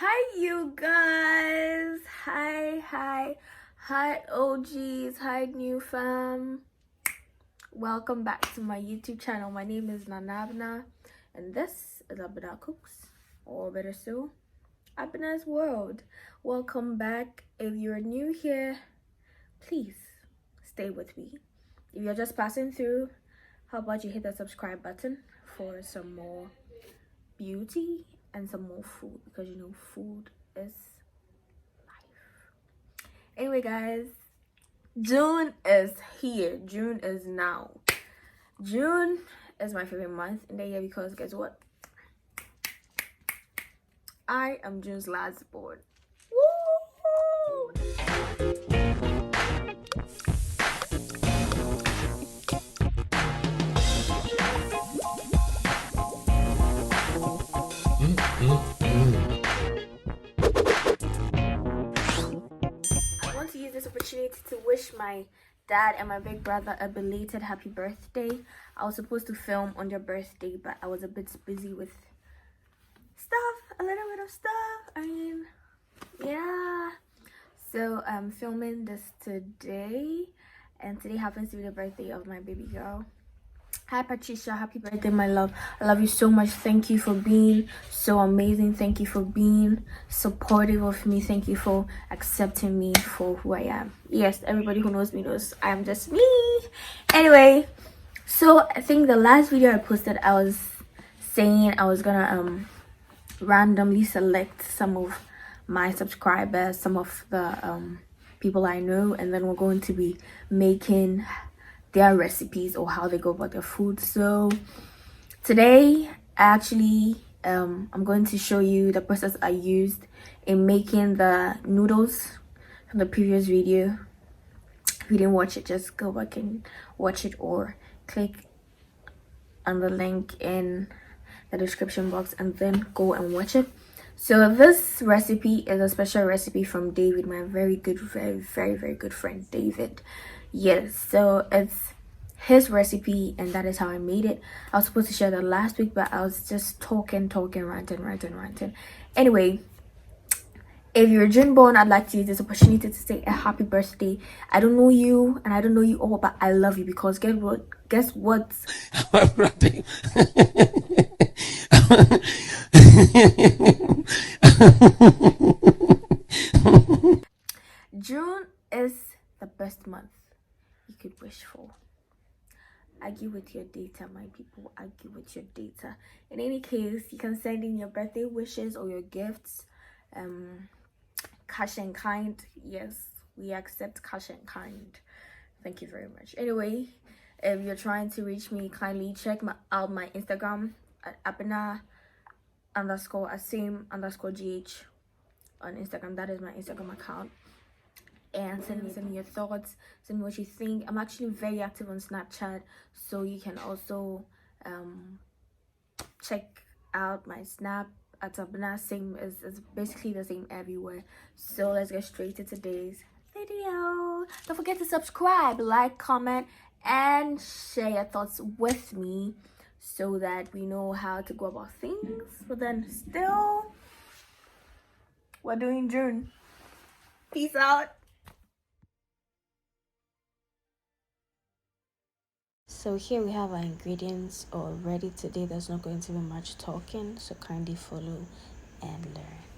Hi, you guys. Hi, OGs. Hi, new fam. Welcome back to my YouTube channel. My name is Nanabna, and this is Abna Cooks, or better still, Abna's World. Welcome back. If you're new here, please stay with me. If you're just passing through, how about you hit the subscribe button for some more beauty and some more food, because you know food is life. Anyway, guys, June is here. June is now. June is my favorite month in the year because guess what? I am June's last born. Woo! I want to use this opportunity to wish my dad and my big brother a belated happy birthday. I was supposed to film on their birthday, but I was a bit busy with a little bit of stuff. I mean, yeah. So I'm filming this today, and today happens to be the birthday of my baby girl. Hi Patricia, happy birthday my love. I love you so much. Thank you for being so amazing. Thank you for being supportive of me. Thank you for accepting me for who I am. Yes, everybody who knows me knows I am just me. Anyway, so I think the last video I posted, I was saying I was gonna randomly select some of my subscribers, some of the people I know, and then we're going to be making their recipes or how they go about their food. So today actually I'm going to show you the process I used in making the noodles from the previous video. If you didn't watch it, just go back and watch it, or click on the link in the description box and then go and watch it. So this recipe is a special recipe from David, my very good, very good friend David. Yes, so it's his recipe and that is how I made it. I was supposed to share that last week, but I was just talking, ranting. Anyway, if you're June born, I'd like to use this opportunity to say a happy birthday. I don't know you and I don't know you all, but I love you because guess what? June is the best month you could wish for. Argue with your data, my people. Argue with your data. In any case, you can send in your birthday wishes or your gifts. Cash and kind. Yes, we accept cash and kind. Thank you very much. Anyway, if you're trying to reach me, kindly check out my Instagram at apina_asim_gh on Instagram. That is my Instagram account. And send me your thoughts, send me what you think. I'm actually very active on Snapchat, so you can also check out my snap at Abna. Same is basically the same everywhere. So let's get straight to today's video. Don't forget to subscribe, like, comment, and share your thoughts with me so that we know how to go about things. But then still, we're doing June. Peace out. So here we have our ingredients already. Today there's not going to be much talking, so kindly follow and learn.